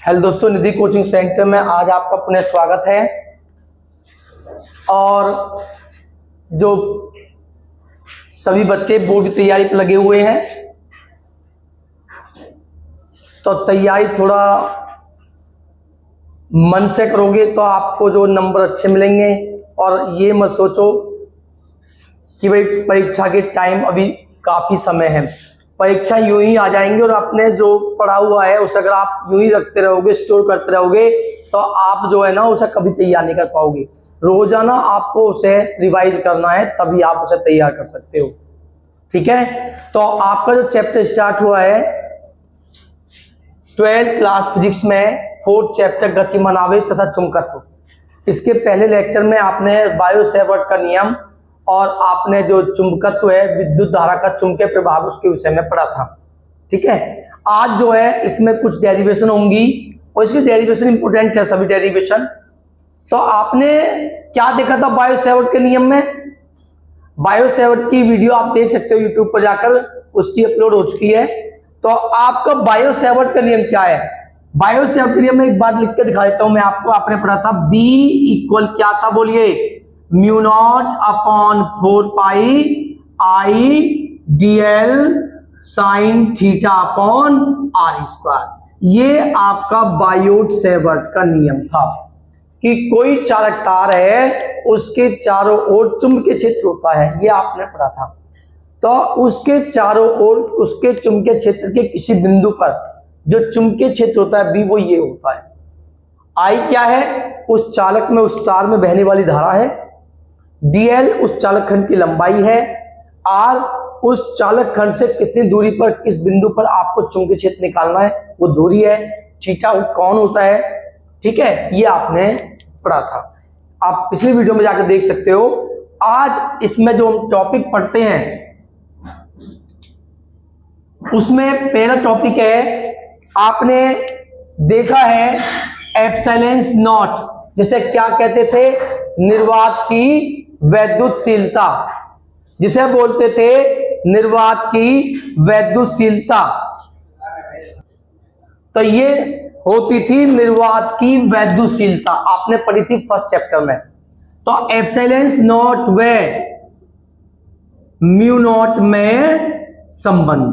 Hello दोस्तों, निधि coaching centre में आज आपका पुनः स्वागत है। और जो सभी बच्चे बोर्ड की तैयारी पर लगे हुए हैं, तो तैयारी थोड़ा मन से करोगे तो आपको जो नंबर अच्छे मिलेंगे। और ये मत सोचो कि भाई परीक्षा के टाइम अभी काफ़ी समय है, परीक्षा यूं ही आ जाएंगे और आपने जो पढ़ा हुआ है उसे अगर आप यूं ही रखते रहोगे, स्टोर करते रहोगे, तो आप जो है ना उसे कभी तैयार नहीं कर पाओगे। रोजाना आपको उसे रिवाइज करना है, तभी आप उसे तैयार कर सकते हो। ठीक है, तो आपका जो चैप्टर स्टार्ट हुआ है 12th क्लास फिजिक्स में 4th चैप्टर गतिमान आवेश तथा चुंबकत्व, इसके पहले लेक्चर में आपने बायो सेवर्ट का नियम और आपने जो चुंबकत्व है, विद्युत धारा का चुंबकीय प्रभाव, उसके विषय में पढ़ा था। ठीक है, आज जो है इसमें कुछ डेरिवेशन होंगी और इसकी डेरिवेशन इंपोर्टेंट है, सभी डेरिवेशन। तो आपने क्या देखा था बायो सेवर्ट के नियम में? बायो सेवर्ट की वीडियो आप देख सकते हो यूट्यूब पर जाकर, उसकी अपलोड हो चुकी है। तो आपका बायो सेवर्ट का नियम क्या है? बायो सेवर्ट के नियम में एक बार लिख के दिखा देता हूं मैं आपको। आपने पढ़ा था B इक्वल क्या था, बोलिए? म्यू नॉट अपॉन 4 पाई आई DL sine theta upon R square. ये आपका बायो सेवर्ट का नियम था कि कोई चालक तार है, उसके चारों ओर चुंबकीय क्षेत्र होता है, ये आपने पढ़ा था। तो उसके चारों ओर उसके चुंबकीय क्षेत्र के किसी बिंदु पर जो चुंबकीय क्षेत्र होता है B, वो ये होता है। I क्या है? उस चालक में, उस तार में बहने वाली धारा है। DL उस चालक खंड की लंबाई है। R उस चालक खंड से कितनी दूरी पर, किस बिंदु पर आपको चुंबकीय क्षेत्र निकालना है, वो दूरी है। थीटा कौन होता है? ठीक है, ये आपने पढ़ा था, आप पिछली वीडियो में जाकर देख सकते हो। आज इसमें जो हम टॉपिक पढ़ते हैं उसमें पहला टॉपिक है, आपने देखा है एप्सिलॉन नॉट, जिसे क्या कहते थे? निर्वात की वैद्युतशीलता, जिसे बोलते थे निर्वात की वैद्युतशीलता। तो ये होती थी निर्वात की वैद्युतशीलता, आपने पढ़ी थी फर्स्ट चैप्टर में। तो एप्सिलॉन नॉट व म्यू नॉट में संबंध,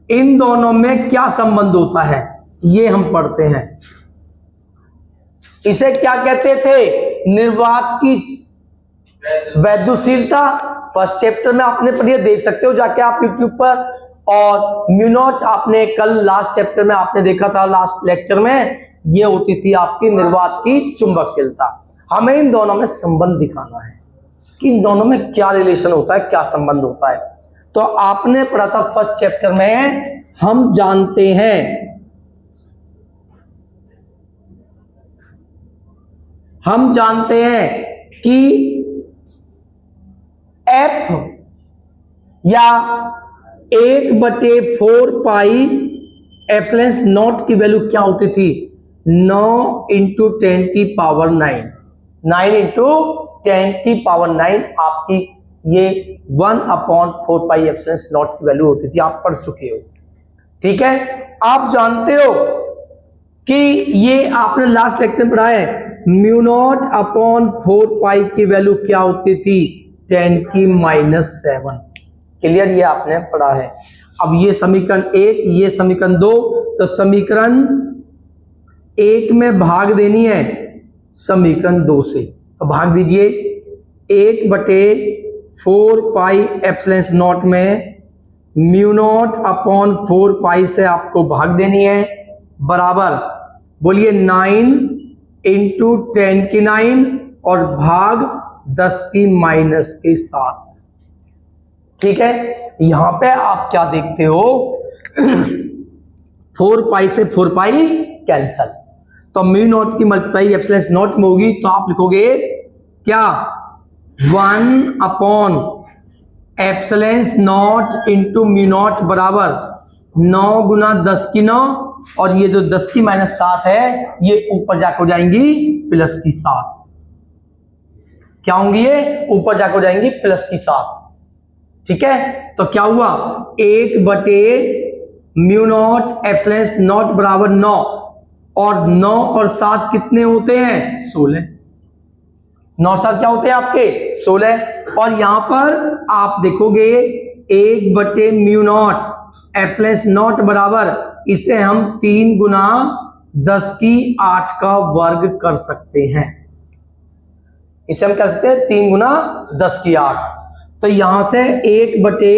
इन दोनों में क्या संबंध होता है ये हम पढ़ते हैं। इसे क्या कहते थे? निर्वात की वैद्युतशीलता। फर्स्ट चैप्टर में आपने पढ़ी है, देख सकते हो जाके आप यूट्यूब पर। और म्यू नॉट आपने कल लास्ट चैप्टर में आपने देखा था, लास्ट लेक्चर में, ये होती थी आपकी निर्वात की चुंबकशीलता। हमें इन दोनों में संबंध दिखाना है कि इन दोनों में क्या रिलेशन होता है, क्या संबंध होता है। तो आपने पढ़ा था फर्स्ट चैप्टर में, हम जानते हैं कि F या 1/4 पाई एप्सिलॉन नॉट की वैल्यू क्या होती थी? 9 × 10⁹ 9 × 10⁹ आपकी ये 1/4 पाई एप्सिलॉन नॉट की वैल्यू होती थी, आप पढ़ चुके हो। ठीक है, आप जानते हो कि ये आपने लास्ट लेक्चर में पढ़ा है, म्यू नॉट अपॉन 4 पाई की वैल्यू क्या होती थी? 10⁻⁷। क्लियर, ये आपने पढ़ा है। अब ये समीकरण 1, ये समीकरण 2, तो समीकरण 1 में भाग देनी है समीकरण 2 से, तो भाग दीजिए। 1/4 पाई एप्सिलॉन नॉट में म्यू नॉट अपॉन 4 पाई से आपको भाग देनी है, बराबर, बोलिए 9 × 10⁹ और भाग 10⁻⁷। ठीक है, यहां पे आप क्या देखते हो? 4 पाई से 4 पाई कैंसल, तो म्यू नॉट की मल्टीप्लाई एप्सिलॉन नॉट में होगी, तो आप लिखोगे क्या? 1/एप्सिलॉन नॉट इंटू म्यू नॉट बराबर 9 × 10⁹, और ये जो 10⁻⁷ है ये ऊपर जाकर हो जाएंगी +7। क्या होंगी? ये ऊपर जाकर हो जाएंगी +7। ठीक है, तो क्या हुआ? 1/4 म्यू नॉट एप्सिलॉन नॉट बराबर 9, और 9 और 7 कितने होते हैं? 16। 9 7 क्या होते हैं आपके? 16। और यहां पर आप देखोगे 1 बटे म्यू नॉट एप्सिलॉन नॉट बराबर, इसे हम 3 गुना 10 की 8 का वर्ग कर सकते हैं। इसे हम कर सकते हैं 3 गुना 10 की 8। तो यहां से 1 बटे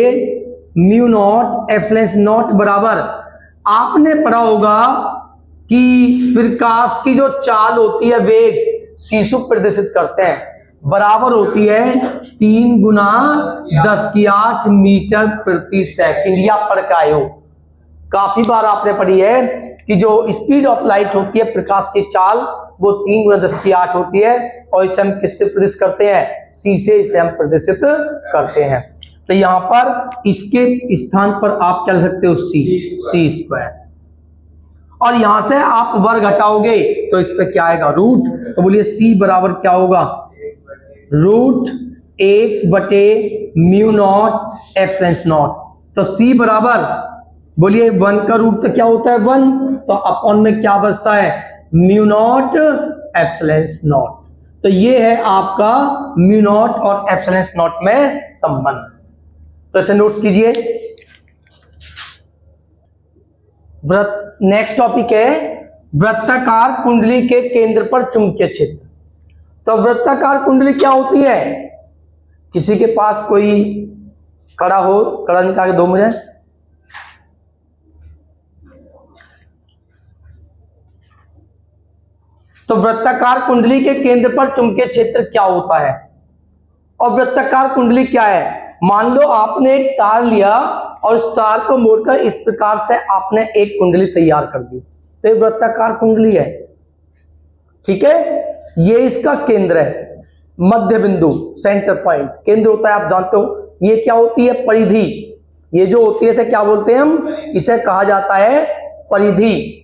म्यू नॉट एप्सिलॉन नॉट बराबर, आपने पढ़ा होगा कि प्रकाश की जो चाल होती है वेग सीसु प्रदर्शित करते हैं, बराबर होती है 3 गुना 10 की 8 मीटर प्रति सेकंड, या प्रकाश। काफी बार आपने पढ़ी है कि जो स्पीड ऑफ लाइट होती है, प्रकाश की चाल, वो 3 गुना 10 की 8 होती है, और इसे हम किससे प्रदर्शित करते हैं? सी से इसे हम प्रदर्शित करते हैं। तो यहां पर इसके स्थान पर आप क्या लिख सकते हो? सी स्क्वायर। और यहां से आप वर्ग हटाओगे तो इस पे क्या आएगा? रूट। तो बोलिए सी बराबर क्या होगा? रूट 1 बटे म्यू नॉट एप्सिलॉन नॉट। तो सी बराबर, बोलिए 1 का रूट तो क्या होता है? 1। तो अपॉन में क्या बचता है? Mu not epsilon not. तो ये है आपका म्यू नॉट और एप्सिलॉन नॉट में संबंध। तो इसे नोट्स कीजिए। नेक्स्ट टॉपिक है वृत्ताकार कुंडली के केंद्र पर चुंबकीय क्षेत्र। तो वृत्ताकार कुंडली क्या होती है? किसी के पास कोई कड़ा हो, कड़ा निकाल के दो मुझे। तो वृत्ताकार कुंडली के केंद्र पर चुंबकीय क्षेत्र क्या होता है? और वृत्ताकार कुंडली क्या है? मान लो आपने एक तार लिया और उस तार को मोड़कर इस प्रकार से आपने एक कुंडली तैयार कर दी, तो ये वृत्ताकार कुंडली है। ठीक है, ये इसका केंद्र है, मध्य बिंदु, सेंटर पॉइंट केंद्र होता है, आप जानते हो। ये क्या होती है? परिधि। ये जो होती है इसे क्या बोलते हैं हम? इसे कहा जाता है परिधि।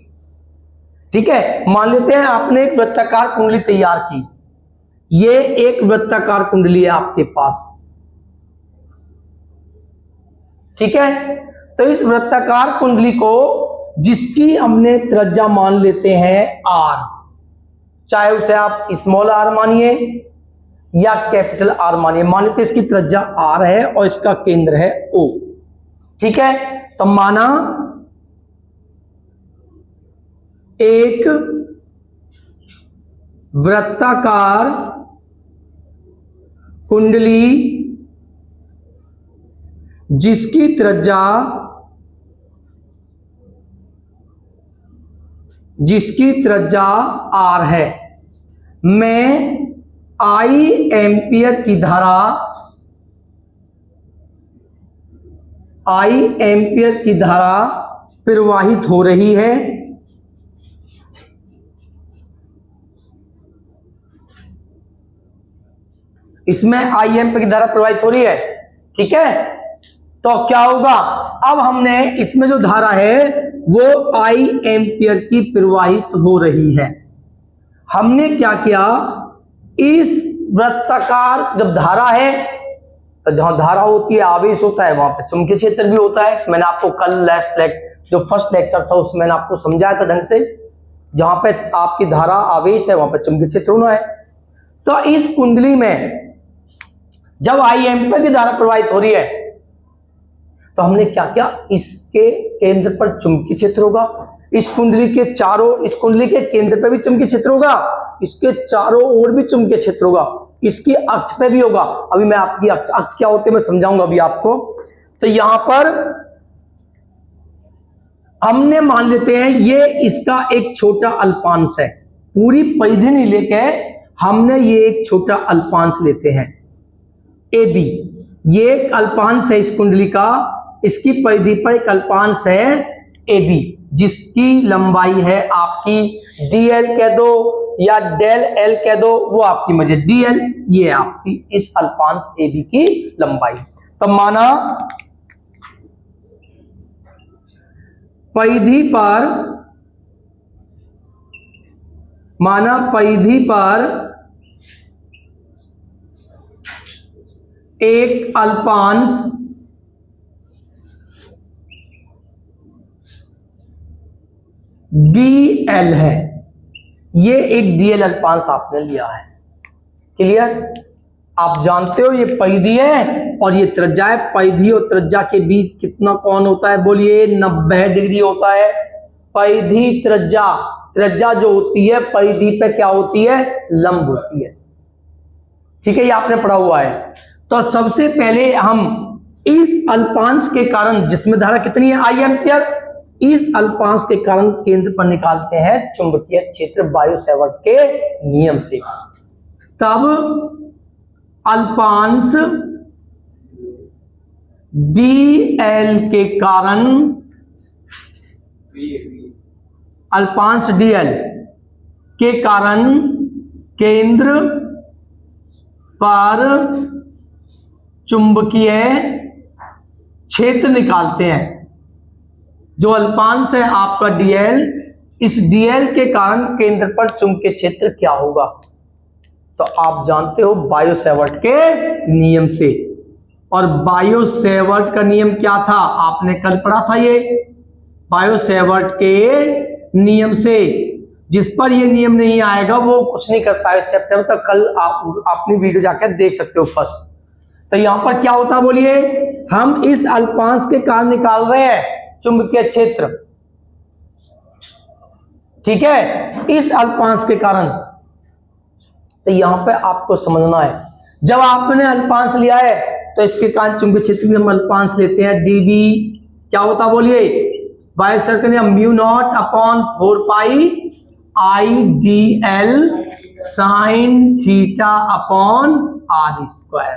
ठीक है, मान लेते हैं आपने एक वृत्ताकार कुंडली तैयार की, ये एक वृत्ताकार कुंडली है आपके पास। ठीक है, तो इस वृत्ताकार कुंडली को, जिसकी हमने त्रिज्या मान लेते हैं आर, चाहे उसे आप स्मॉल आर मानिए या कैपिटल आर मानिए, मान लेते इसकी त्रिज्या आर है और इसका केंद्र है ओ। ठीक है, तो माना एक वृत्ताकार कुंडली जिसकी त्रिज्या आर है, में आई एम्पियर की धारा प्रवाहित हो रही है। इसमें आई एम्पियर की धारा प्रवाहित हो रही है। ठीक है, तो क्या होगा? अब हमने इसमें जो धारा है वो आई एम्पियर की प्रवाहित हो रही है। हमने क्या किया? इस वृत्ताकार, जब धारा है तो जहां धारा होती है आवेश होता है, वहां पर चुंबकीय क्षेत्र भी होता है। मैंने आपको कल जो फर्स्ट लेक्चर था उसमें मैंने आपको समझाया था ढंग से, जहां पे आपकी धारा आवेश है वहां पर चुंबकीय क्षेत्र होना है। तो इस कुंडली में जब आई एम्पियर की धारा प्रवाहित हो रही है, तो हमने क्या किया? इसके केंद्र पर चुंबकीय क्षेत्र होगा, इस कुंडली के चारों, इस कुंडली के केंद्र पे भी चुंबकीय क्षेत्र होगा, इसके चारों ओर भी चुंबकीय क्षेत्र होगा, इसकी अक्ष पे भी होगा। अभी मैं आपकी अक्ष क्या होती है मैं समझाऊंगा अभी आपको। तो यहां पर हमने मान लेते हैं ये इसका एक छोटा अल्पांश है, पूरी परिधि नहीं लेके हमने ये एक छोटा अल्पांश लेते हैं ए बी। ये एक अल्पांश है इस कुंडली का, इसकी परिधि पर एक अल्पांश है ए बी, जिसकी लंबाई है आपकी डीएल कह दो या डेल एल कह दो, वो आपकी मर्जी। डीएल ये आपकी इस अल्पांश ए बी की लंबाई। तो माना परिधि पर एक अल्पांश DL है, ये एक DL अल्पांश आपने लिया है। क्लियर? आप जानते हो ये परिधि है और ये त्रिज्या है। परिधि और त्रिज्या के बीच कितना कोण होता है? बोलिए 90 डिग्री होता है। परिधि त्रिज्या, त्रिज्या जो होती है परिधि पे क्या होती है? लंब होती है। ठीक है, ये आपने पढ़ा हुआ है। तो सबसे पहले हम इस अल्पांश के कारण, जिसमें धारा कितनी है? I एम्पियर, इस अल्पांश के कारण केंद्र पर निकालते हैं चुंबकीय क्षेत्र बायो-सेवर्ट के नियम से। तब अल्पांश DL के कारण, अल्पांश DL के कारण केंद्र पर चुंबकीय क्षेत्र निकालते हैं। जो अल्पांश है आपका DL, इस DL के कारण केंद्र पर चुंबकीय क्षेत्र क्या होगा? तो आप जानते हो बायो-सेवर्ट के नियम से। और बायो-सेवर्ट का नियम क्या था? आपने कल पढ़ा था ये बायो-सेवर्ट के नियम से। जिस पर ये नियम नहीं आएगा वो कुछ नहीं कर पाएगा इस चैप्टर में। तो कल आप अपनी वीडियो जाकर देख सकते हो फर्स्ट। तो यहां पर क्या होता है बोलिए? हम इस अल्पांश के कारण निकाल रहे हैं चुंबकीय क्षेत्र। ठीक है, इस अल्पांश के कारण। तो यहां पे आपको समझना है, जब आपने अल्पांश लिया है तो इसके कारण चुंबकीय क्षेत्र भी हम अल्पांश लेते हैं। DB क्या होता बोलिए? बायो-सेवर्ट का नियम म्यू नॉट अपॉन 4 पाई IDL sine theta upon R square.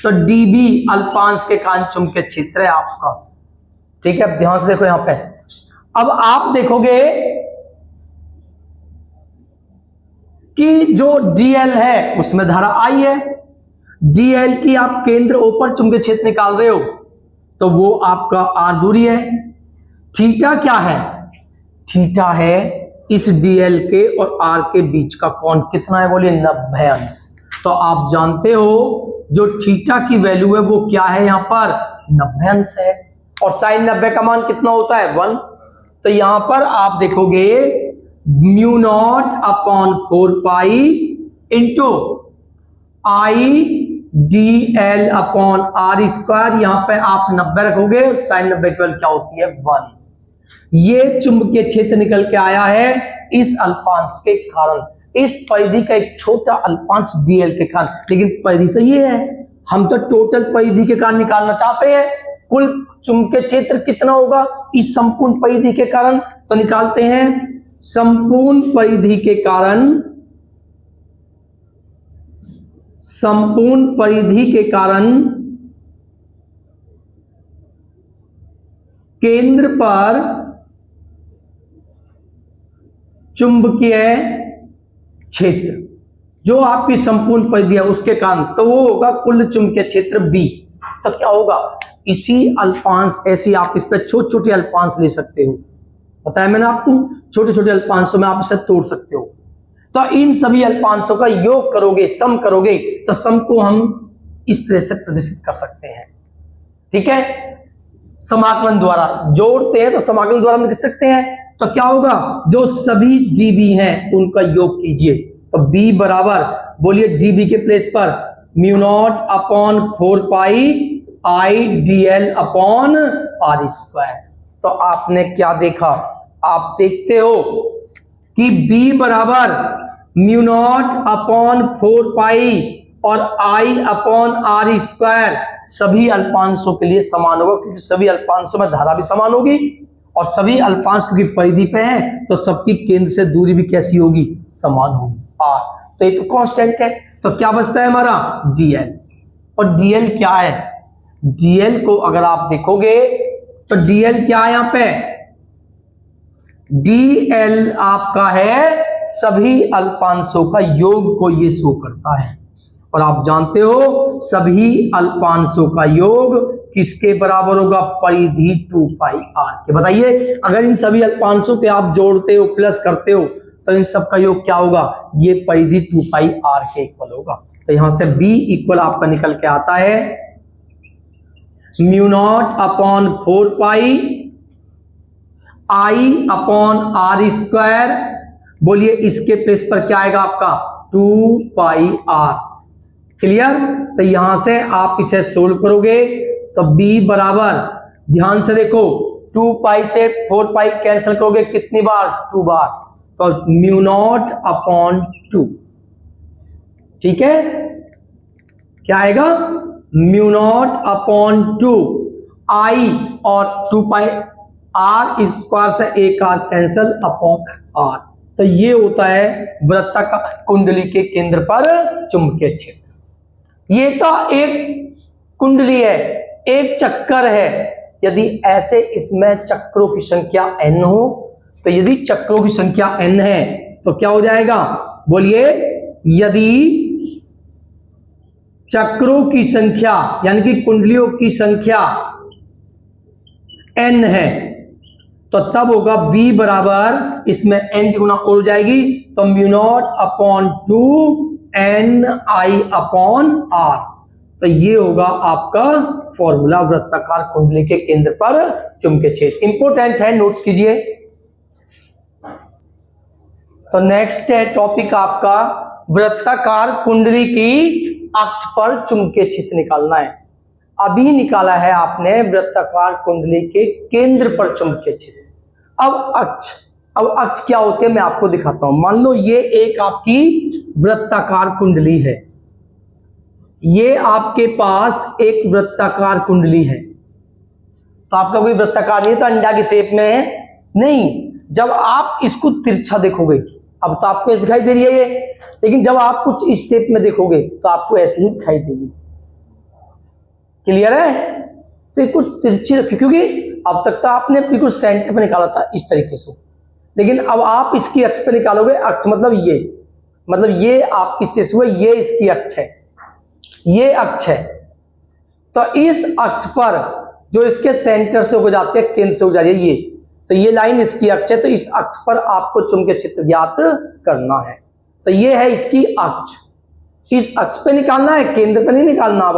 तो DB अल्पांश के कारण चुंबकीय क्षेत्र है आपका। ठीक है, अब ध्यान से देखो यहां पे। अब आप देखोगे कि जो DL है उसमें धारा I है। DL की आप केंद्र ऊपर चुंबकीय क्षेत्र निकाल रहे हो तो वो आपका R दूरी है। थीटा क्या है? थीटा है इस DL के और R के बीच का कोण। कितना है बोलिए? 90 अंश। तो आप जानते हो जो थीटा की वैल्यू है वो क्या है? यहां पर 90 अंश है। और साइन 90 का मान कितना होता है? 1। तो यहां पर आप देखोगे mu naught upon 4 pi into IDL upon R square. यहां पे आप 90 रखोगे, साइन 90 की वैल्यू क्या होती है? 1। ये चुंबकीय क्षेत्र निकल के आया है इस अल्पांश के कारण, इस परिधि का एक छोटा अल्पांश DL के कारण। लेकिन परिधि तो ये है, हम तो टोटल परिधि के कारण निकालना चाहते हैं। कुल चुंबकीय क्षेत्र कितना होगा इस संपूर्ण परिधि के कारण? तो निकालते हैं संपूर्ण परिधि के कारण, संपूर्ण परिधि के कारण केंद्र पर चुंबकीय क्षेत्र, जो आपकी संपूर्ण परिधि है उसके कारण, तो वो होगा कुल चुंबकीय क्षेत्र B। तो क्या होगा? इसी अल्पांश, ऐसी आप इस पे छोटे छोटे अल्पांश ले सकते हो। बताया मैंने आपको, छोटे छोटे अल्पांशों में आप इसे तोड़ सकते हो। तो इन सभी अल्पांशों का योग करोगे, सम करोगे, तो सम को हम इस तरह से प्रदर्शित कर सकते हैं। ठीक है, समाकलन द्वारा जोड़ते हैं तो समाकलन द्वारा हम लिख सकते हैं। तो क्या होगा? जो सभी DB हैं उनका योग कीजिए। तो B बराबर बोलिए DB के प्लेस पर म्यू नॉट अपॉन 4 पाई IDL अपॉन R स्क्वायर। तो आपने क्या देखा? आप देखते हो कि B बराबर म्यू नॉट अपॉन 4 पाई और I अपॉन R स्क्वायर सभी अल्पांशों के लिए समान होगा, क्योंकि सभी अल्पांशों में धारा भी समान होगी और सभी अल्पांश क्योंकि परिधि पे हैं तो सबकी केंद्र से दूरी भी कैसी होगी? समान होगी, R। तो ये तो कांस्टेंट है। तो क्या बचता है हमारा? DL। और DL क्या है? DL को अगर आप देखोगे तो DL क्या है यहां पे? DL आपका है सभी अल्पांशों का योग को ये शो करता है। और आप जानते हो सभी अल्पांशों का योग किसके बराबर होगा? परिधि 2 पाई R के। बताइए, अगर इन सभी अल्पांशों के आप जोड़ते हो, प्लस करते हो, तो इन सब का योग क्या होगा? ये परिधि 2 पाई R के इक्वल होगा। तो यहां से B इक्वल आपका निकल के आता है mu not upon 4 pi I upon are square, बोलिए इसके प्लेस पर क्या आएगा आपका 2 पाई आर। क्लियर? तो यहां से आप इसे सोल्व करोगे तो b बराबर, ध्यान से देखो, 2 पाई से 4 पाई कैंसिल करोगे कितनी बार 2 बार, तो म्यू नॉट अपॉन 2। ठीक है, क्या आएगा म्यू नॉट अपॉन 2 आई और 2 पाई आर स्क्वायर से एक आर कैंसल अपॉन आर। तो ये होता है वृत्ताकार कुंडली के केंद्र पर चुंबकीय क्षेत्र। ये तो एक कुंडली है, एक चक्कर है। यदि ऐसे इसमें चक्रों की संख्या n हो, तो यदि चक्रों की संख्या n है तो क्या हो जाएगा, बोलिए, यदि चक्रों की संख्या यानी कि कुंडलियों की संख्या n है तो तब होगा b बराबर, इसमें n की गुना और हो जाएगी, तो म्यू नॉट अपॉन 2 n आई अपॉन r। तो ये होगा आपका फॉर्मूला वृत्ताकार कुंडली के केंद्र पर चुंबकीय क्षेत्र। इंपोर्टेंट है, नोट्स कीजिए। तो नेक्स्ट है टॉपिक आपका वृत्ताकार कुंडली की अक्ष पर चुंबकीय क्षेत्र निकालना है। अभी निकाला है आपने वृत्ताकार कुंडली के केंद्र पर चुंबकीय क्षेत्र। अब अक्ष क्या होते हैं मैं आपको दिखाता हूं। मान लो ये एक आपकी वृत्ताकार कुंडली है, ये आपके पास एक वृत्ताकार कुंडली है। तो आपका कोई वृत्ताकार नहीं है, तो अंडा की शेप में है नहीं। जब आप इसको तिरछा देखोगे, अब तो आपको ऐसे दिखाई दे रही है ये, लेकिन जब आप कुछ इस शेप में देखोगे तो आपको ऐसे ही दिखाई देगी। क्लियर है? तो ये कुछ तिरछी रखी, क्योंकि अब तक तो आपने बिल्कुल सेंटर पे निकाला था इस तरीके से, लेकिन अब आप इसकी अक्ष पे निकालोगे। अक्ष मतलब ये आप किस तरह से हुआ, ये इसकी अक्ष है, ये अक्ष है। तो इस अक्ष पर जो इसके सेंटर से हो जाती है, केंद्र से हो जाती है ये, तो ये लाइन इसकी अक्ष है। तो इस अक्ष पर आपको चुंबकीय क्षेत्र ज्ञात करना है। तो ये है इसकी अक्ष, इस अक्ष पे निकालना है, केंद्र पे नहीं निकालना। अब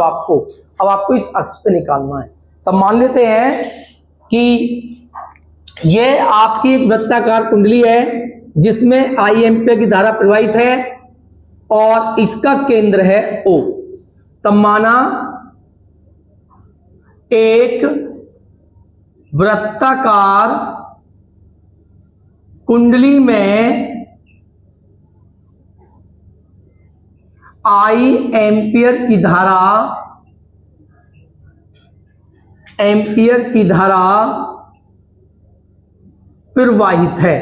आपको इस अक्ष पे निकालना है। तब मान लेते हैं कि ये आपकी वृत्ताकार कुंडली है जिसमें आई एम्पीयर की धारा प्रवाहित है और इसका केंद्र है O। तब माना एक वृत्ताकार कुंडली में आई एम्पीयर की धारा प्रवाहित है।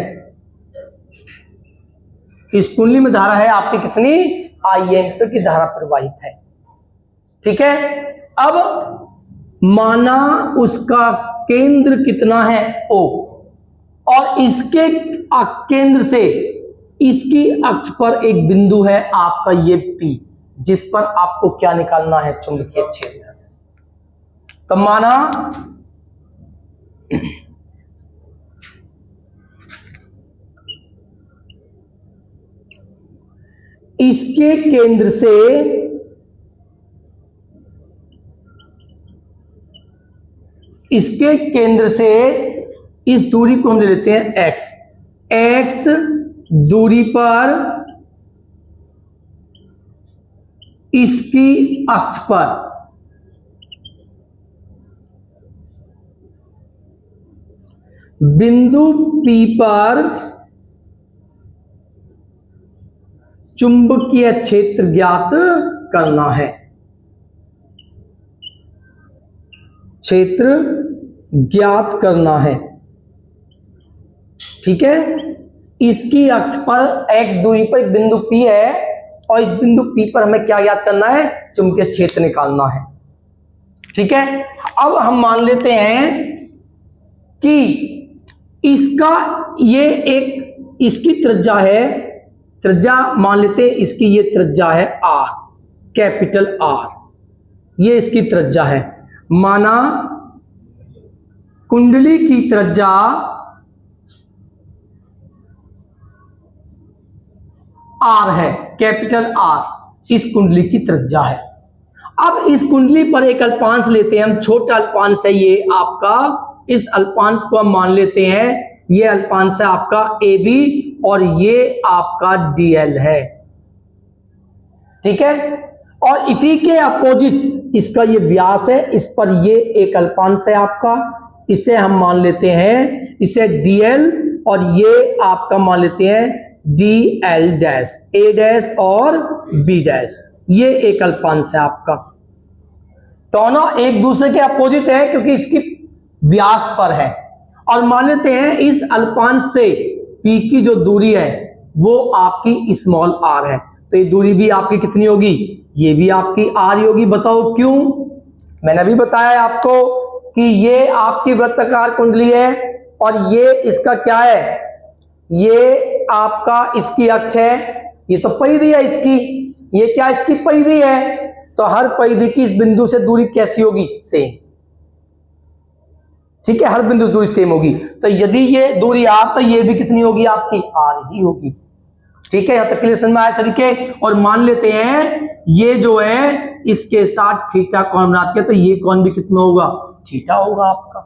इस कुंडली में धारा है आपकी कितनी, आई एम्पीयर की धारा प्रवाहित है। ठीक है, अब माना उसका केंद्र कितना है O, और इसके केंद्र से इसकी अक्ष पर एक बिंदु है आपका ये P, जिस पर आपको क्या निकालना है, चुंबकीय क्षेत्र। तो माना इसके केंद्र से इस दूरी को हम ले लेते हैं x दूरी पर इसकी अक्ष पर बिंदु P पर चुंबकीय क्षेत्र ज्ञात करना है। क्षेत्र ज्ञात करना है। ठीक है, इसकी अक्ष पर x दूरी पर एक बिंदु P है और इस बिंदु P पर हमें क्या ज्ञात करना है, चुंबकीय क्षेत्र निकालना है। ठीक है, अब हम मान लेते हैं कि इसका ये एक इसकी त्रिज्या है, त्रिज्या मान लेते हैं इसकी ये त्रिज्या है R, कैपिटल R, ये इसकी त्रिज्या है। माना कुंडली की त्रिज्या R है, कैपिटल R इस कुंडली की त्रिज्या है। अब इस कुंडली पर एक अल्पांश लेते हैं हम, छोटा अल्पांश है ये आपका। इस अल्पांश को हम मान लेते हैं ये अल्पांश है आपका AB और ये आपका DL है, ठीक है। और इसी के अपोजिट इसका ये व्यास है, इस पर ये एक अल्पांश है आपका, इसे हम मान लेते हैं इसे DL और ये आपका मान लेते हैं DL डैश, A डैश और B डैश, ये एक अल्पांश है आपका। दोनों एक दूसरे के अपोजिट है क्योंकि इसकी व्यास पर है। और मान लेते हैं इस अल्पांश से P की जो दूरी है वो आपकी स्मॉल r है, तो ये दूरी भी आपकी कितनी होगी, ये भी आपकी r ही होगी। बताओ क्यों? मैंने अभी बताया आपको कि ये आपकी वृत्ताकार कुंडली है और ये इसका क्या है, ये आपका इसकी अक्ष है, ये तो परिधि है इसकी, ये क्या इसकी परिधि है, तो हर परिधि की इस बिंदु से दूरी कैसी होगी, सेम, ठीक है, हर बिंदु से दूरी सेम होगी। तो यदि ये दूरी r तो ये भी कितनी होगी आपकी r ही होगी, ठीक है। यहां तक क्लियर समझ में आया सभी के। और मान लेते हैं ये जो है इसके साथ थीटा कोण बनाती है, तो ये कोण भी कितना होगा, थीटा होगा आपका,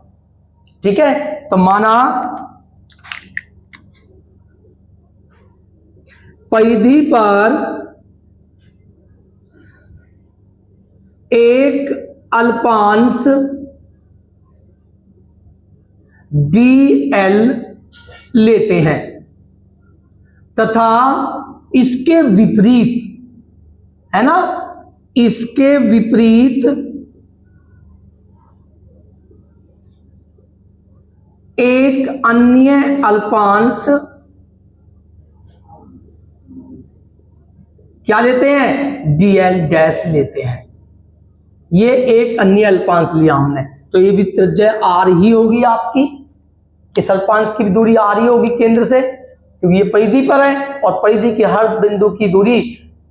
ठीक है। तो माना परिधि पर एक अल्पांश DL लेते हैं तथा इसके विपरीत, है ना, इसके विपरीत एक अन्य अल्पांश क्या लेते हैं, DL डैश लेते हैं। ये एक अन्य अल्पांश लिया हमने, तो ये भी त्रिज्या r ही होगी आपकी, इस अल्पांश की भी दूरी r ही होगी केंद्र से, क्योंकि ये परिधि पर है और परिधि के हर बिंदु की दूरी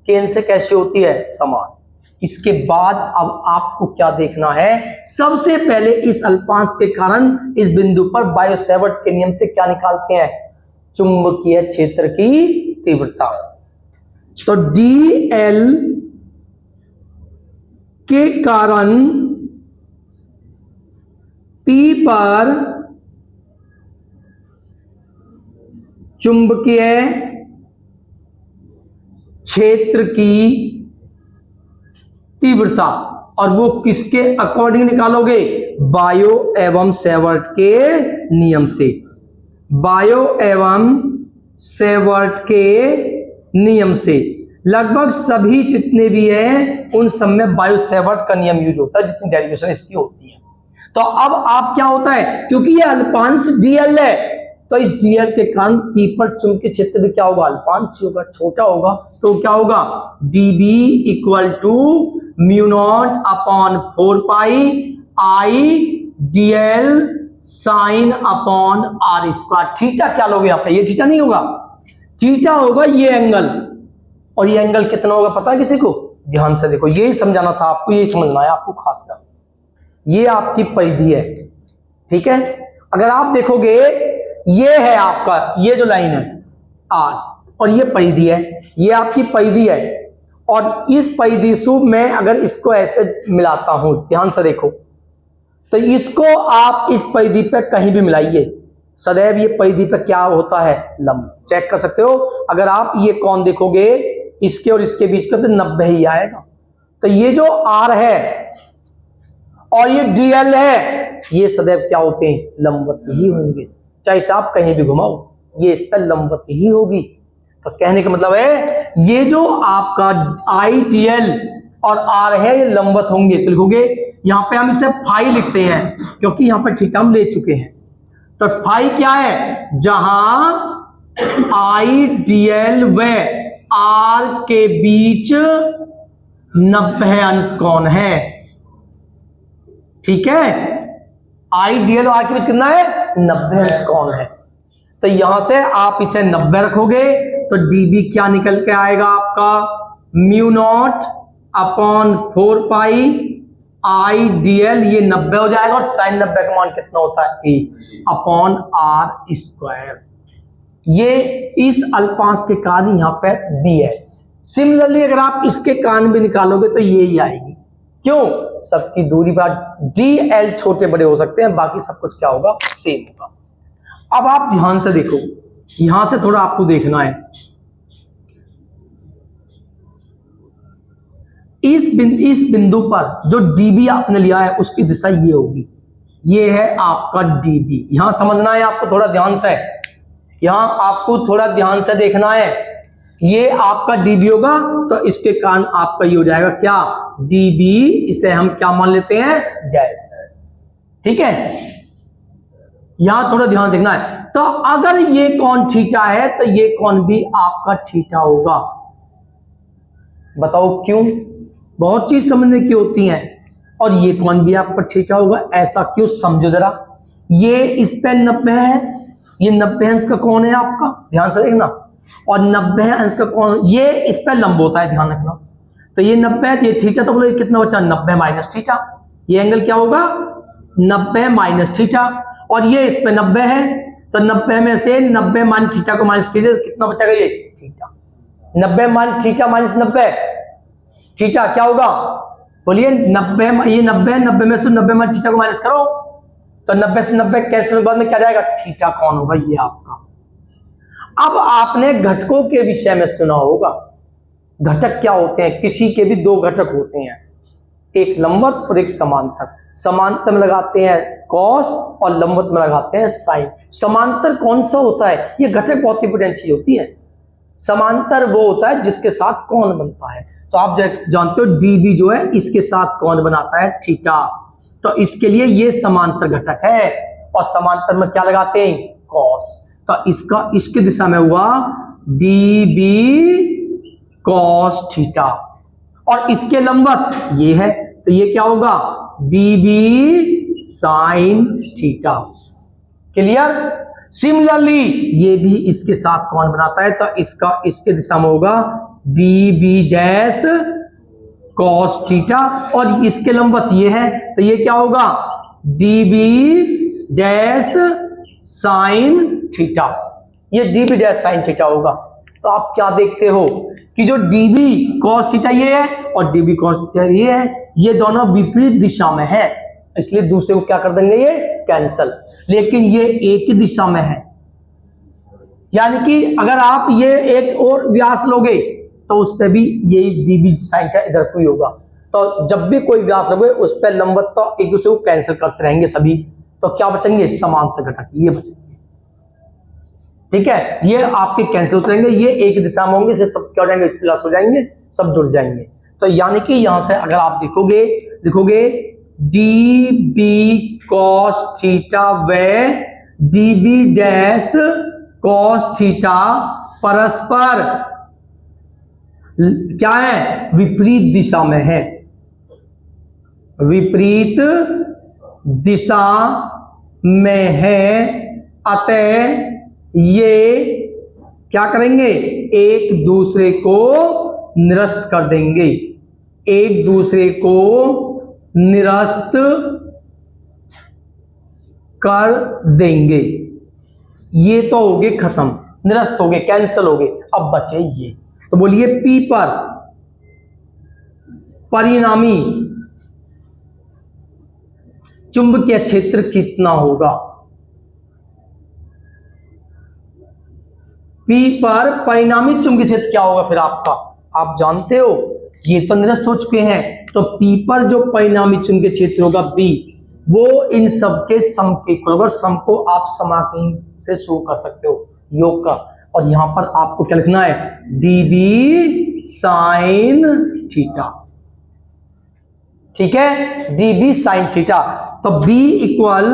केंद्र से कैसी होती है, समान। इसके बाद अब आपको क्या देखना है, सबसे पहले इस अल्पांश के कारण इस बिंदु पर बायो-सैवर्ट के नियम से क्या निकालते हैं, चुंबकीय क्षेत्र की तीव्रता। तो DL के कारण P पर चुंबकीय क्षेत्र की तीव्रता, और वो किसके अकॉर्डिंग निकालोगे, बायो एवं सैवर्ट के नियम से, बायो एवं सैवर्ट के नियम से। लगभग सभी जितने भी हैं उन सब में बायो सैवर्ट का नियम यूज होता है, जितनी डेरिवेशन इसकी होती है। तो अब आप क्या होता है, क्योंकि ये अल्पांश DL है, तो इस DL के कारण P पर चुंबकीय क्षेत्र भी क्या होगा, अल्पांश ही होगा, छोटा होगा, तो क्या होगा, DB equal to mu not upon 4 pi I DL sine upon r square. Theta क्या लोगे यहाँ पे, ये थीटा नहीं होगा, थीटा होगा ये एंगल, और ये एंगल कितना होगा पता है किसी को, ध्यान से देखो, यही समझाना था आपको, यही समझना है आपको खासकर। ये आपकी परिधि है, ठीक है। अगर आप देखोगे ये है आपका, ये जो लाइन है R, और ये परिधि है, ये आपकी परिधि है, और इस परिधि से मैं अगर इसको ऐसे मिलाता हूं, ध्यान से देखो, तो इसको आप इस परिधि पे कहीं भी मिलाइए, सदैव ये परिधि पे क्या होता है, लंब। चेक कर सकते हो, अगर आप ये कोण देखोगे इसके और इसके बीच का, तो 90 ही आएगा। तो ये जो R है और ये DL है, ये सदैव क्या होते हैं, लंबवत ही होंगे, चाहे इसे आप कहीं भी घुमाओ, ये इस पर लंबवत ही होगी। तो कहने का मतलब है ये जो आपका IDL और R है ये लंबवत होंगे। तो लिखोगे यहाँ पे हम इसे फाई लिखते हैं क्योंकि यहाँ पर थीटा हम ले चुके हैं। तो फाई क्या है, जहां IDL व R के बीच 90 अंश कोण है, ठीक है, IDL और R के बीच कितना है, 90 अंश कोण है। तो यहां से आप इसे 90 रखोगे तो DB क्या निकल के आएगा आपका, म्यू नॉट अपॉन 4 पाई IDL, ये 90 हो जाएगा, और साइन 90 का मान कितना होता है, A अपॉन R स्क्वायर। ये इस अल्पांश के कारण यहाँ पे B है। सिमिलरली अगर आप इसके कारण भी निकालोगे तो ये ही आएगी, क्यों, सबकी दूरी पर DL छोटे बड़े हो सकते हैं, बाकी सब कुछ क्या होगा, सेम होगा। अब आप ध्यान से देखो, यहां से थोड़ा आपको देखना है। इस बिंदु पर जो डीबी आपने लिया है उसकी दिशा ये होगी, ये है आपका डीबी। यहां समझना है आपको, थोड़ा ध्यान से, यहां आपको थोड़ा ध्यान से देखना है। ये आपका डीबी होगा तो इसके कारण आपका ये हो जाएगा क्या, डीबी। इसे हम क्या मान लेते हैं, डैश। ठीक है, यहां थोड़ा ध्यान देखना है। तो अगर ये कोण थीटा है तो ये कोण भी आपका थीटा होगा। बताओ क्यों, बहुत चीज समझने की होती है। और ये कोण भी आपका थीटा होगा, ऐसा क्यों, समझो जरा। ये इस पे 90 है, ये 90 अंश का कोण है आपका, ध्यान से देखना। और 90 अंश का कोण ये इस पे लंब होता है, ध्यान रखना। तो ये 90 है, ये थीटा, तो बोलो कितना बचा, 90 माइनस थीटा। ये एंगल क्या होगा, 90 माइनस थीटा। और ये इस पे 90 है, तो 90 में से 90 मान थीटा को माइनस कीजिए, तो कितना बचेगा, ये थीटा। 90 मान थीटा माइनस 90 थीटा क्या होगा, बोलिए। 90, ये 90 में से 90 मान थीटा को माइनस करो, तो 90 से 90 कैंसिल होने के बाद में क्या जाएगा, थीटा कौन होगा, ये आपका। अब आपने घटकों के विषय में सुना होगा, घटक क्या होते हैं, किसी के भी दो घटक होते हैं, एक लंबवत और एक समांतर। समांतर में लगाते हैं कॉस और लंबवत में लगाते हैं साइन। समांतर कौन सा होता है, ये घटक बहुत इंपोर्टेंट चीज होती है। समांतर वो होता है जिसके साथ कोण बनता है। तो आप जानते हो डीबी जो है इसके साथ कोण बनाता है थीटा, तो इसके लिए ये समांतर घटक है। और समांतर में क्या लगाते हैं, कॉस। तो इसका इसकी दिशा में हुआ डीबी कॉस थीटा। और इसके लंबवत ये है, तो ये क्या होगा, dB sine theta. Clear. Similarly ये भी इसके साथ कोण बनाता है, तो इसका इसके दिशा में होगा डीबी डैश कॉस थीटा। और इसके लंबवत ये है, तो ये क्या होगा, डीबी डैश साइन थीटा। ये डीबी डैश साइन थीटा होगा। तो आप क्या देखते हो कि जो डीबी कॉस थीटा ये है और डीबी कॉस थीटा ये है, ये दोनों विपरीत दिशा में है, इसलिए दूसरे को क्या कर देंगे, ये कैंसल। लेकिन ये एक ही दिशा में है, यानी कि अगर आप ये एक और व्यास लोगे तो उस पर भी ये डीबी साइन थीटा इधर को ही होगा। तो जब भी कोई व्यास लोगे उस पर लंबवत तो एक दूसरे को कैंसिल करते रहेंगे सभी, तो क्या बचेंगे, समांतर घटक ये बचेंगे। ठीक है, ये आपके कैंसिल होते रहेंगे, ये एक दिशा में होंगे, सब क्या हो जाएंगे, प्लस हो जाएंगे, सब जुड़ जाएंगे। तो यानी कि यहां से अगर आप लिखोगे डी बी कॉस थीटा व d B dash cos theta परस्पर क्या है, विपरीत दिशा में है, विपरीत दिशा में है। अतः ये क्या करेंगे, एक दूसरे को निरस्त कर देंगे, एक दूसरे को निरस्त कर देंगे। ये तो हो गए खत्म, निरस्त हो गए, कैंसिल हो गए। अब बचे ये, तो बोलिए पी पर परिणामी चुंबकीय क्षेत्र कितना होगा, पी पर परिणामी चुंबकीय क्षेत्र क्या होगा फिर आपका, आप जानते हो ये तो निरस्त हो चुके हैं। तो पी पर जो परिणामी चुंबकीय क्षेत्र होगा बी, वो इन सब के सम के इक्वल होगा। सम को आप समाकलन से शो कर सकते हो, योग का। और यहां पर आपको क्या लिखना है, डीबी साइन थीटा। ठीक है, डीबी साइन थीटा। तो बी इक्वल,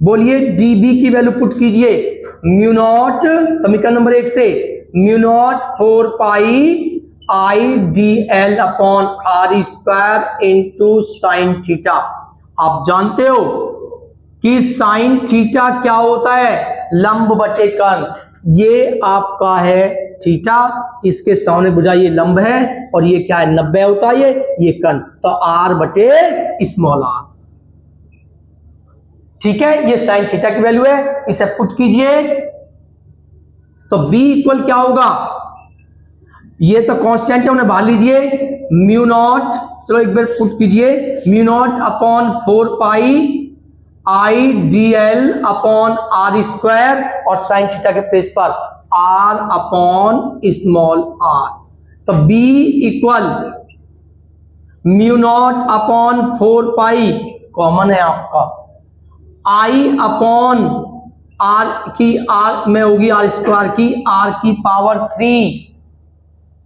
बोलिए डीबी की वैल्यू पुट कीजिए, म्यू नॉट, समीकरण नंबर 1 से, mu naught 4 pi I D L upon are square into sine theta. आप जानते हो कि साइन थीटा क्या होता है, लंब बटे कर्ण। ये आपका है थीटा, इसके सामने बुझा ये लंब है, और ये क्या है, 90 होता है ये कर्ण, तो आर बटे स्मॉल आर। ठीक है, ये साइन थीटा की वैल्यू है, इसे पुट कीजिए। तो बी इक्वल क्या होगा, ये तो कांस्टेंट है, उन्हें बाहर लीजिए, म्यू नॉट, चलो एक बार पुट कीजिए, mu not upon 4 pi I D L upon are square और साइन थीटा के प्लेस पर आर अपॉन स्मॉल आर। तो B equal mu not upon 4 pi common है आपका, आई अपॉन आर की आर में होगी आर स्क्वायर की आर की पावर 3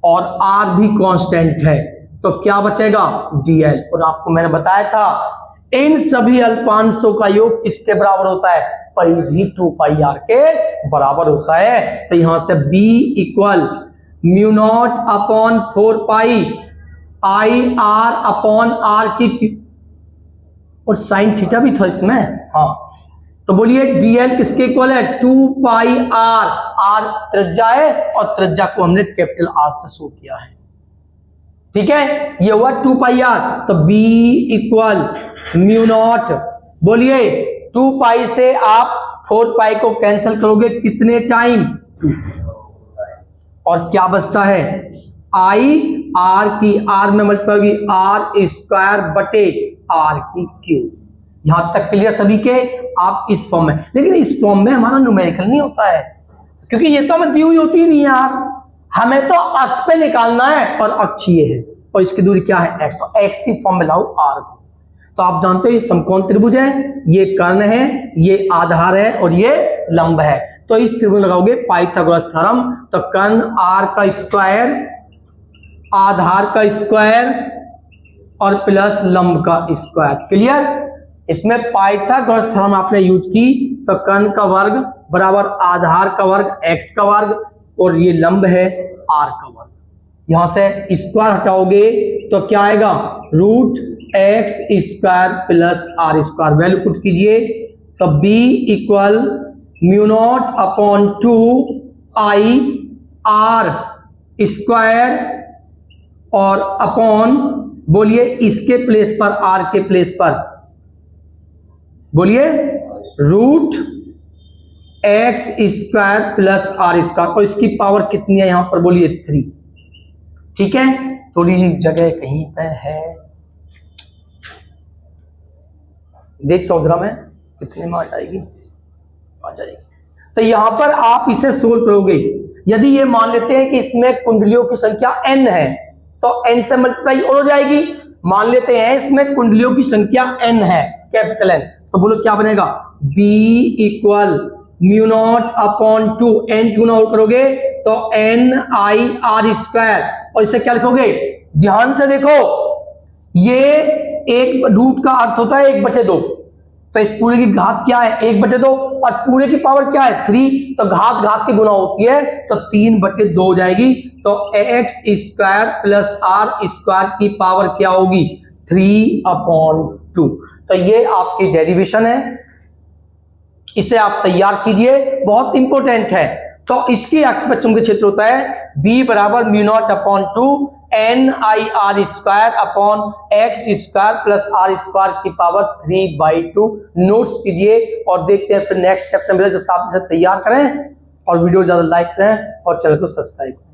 और आर भी कांस्टेंट है, तो क्या बचेगा डीएल। और आपको मैंने बताया था इन सभी अल्पांशों का योग किसके बराबर होता है, पाई भी 2 पाई आर के बराबर होता है। तो यहां से B equal mu not upon 4 pi I R upon R की, और साइन थीटा भी था इसमें, हाँ। तो बोलिए डीएल किसके इक्वल है, 2 पाई आर, आर त्रिज्या है और त्रिज्या को हमने कैपिटल आर से शो किया है, ठीक है। ये हुआ 2 पाई आर। तो बी इक्वल म्यू नॉट, बोलिए 2 पाई से आप 4 पाई को कैंसिल करोगे कितने टाइम, 2, और क्या बचता है आई आर की आर में मल्टीप्लाई होगी आर स्क्वायर बटे आर की क्यूब। यहां तक क्लियर सभी के। आप इस फॉर्म में, लेकिन इस फॉर्म में हमारा न्यूमेरिकल नहीं होता है, क्योंकि ये तो हमें दी हुई होती नहीं यार, हमें तो अक्ष पे निकालना है और अक्ष ये है और इसकी दूरी क्या है एक्स, तो एक्स की फॉर्म में लाओ आर को। तो आप जानते हो ये समकोण त्रिभुज है, ये कर्ण है, ये आधार है और ये लंब है। तो इस त्रिभुज लगाओगे पाइथागोरस थ्योरम, तो कर्ण आर का स्क्वायर, आधार का स्क्वायर और प्लस लंब का स्क्वायर। क्लियर। इसमें पाइथागोरस थ्योरम आपने यूज की, तो कर्ण का वर्ग बराबर आधार का वर्ग एक्स का वर्ग और ये लंब है आर का वर्ग। यहां से स्क्वायर हटाओगे तो क्या आएगा, root X square plus R square. Value put कीजिए, तो B equal mu not upon 2 I R square और अपॉन, बोलिए इसके प्लेस पर, आर के प्लेस पर बोलिए root X square plus R square, और इसकी पावर कितनी है यहां पर, बोलिए 3। ठीक है, थोड़ी जगह कहीं पे है, देखता हूं जरा मैं कितने में आ जाएगी, आ जाएगी। तो यहां पर आप इसे सोल्व करोगे, यदि ये मान लेते हैं कि इसमें कुंडलियों की संख्या n है तो n से मल्टीप्लाई और हो जाएगी। मान लेते हैं इसमें कुंडलियों की संख्या n है, कैपिटल N, तो बोलो क्या बनेगा, b equal mu not upon 2, n क्यों ना करोगे तो n आई आर स्क्वायर, और इसे क्या लिखोगे, ध्यान से देखो, ये एक रूट का अर्थ होता है 1/2, तो इस पूरे की घात क्या है 1/2 और पूरे की पावर क्या है 3, तो घात घात की गुना होती है, तो 3/2 हो जाएगी। तो X square plus R square की पावर क्या होगी 3/2। तो ये आपकी डेरिवेशन है, इसे आप तैयार कीजिए, बहुत इंपॉर्टेंट है। तो इसकी अक्ष पर चुंबकीय क्षेत्र होता है B बराबर mu not upon 2 N I R square upon X square plus R square की पावर 3/2। नोट्स कीजिए और देखते हैं फिर नेक्स्ट स्टेप में, जब आप इसे तैयार करें, और वीडियो ज्यादा लाइक करें और चैनल को सब्सक्राइब करें।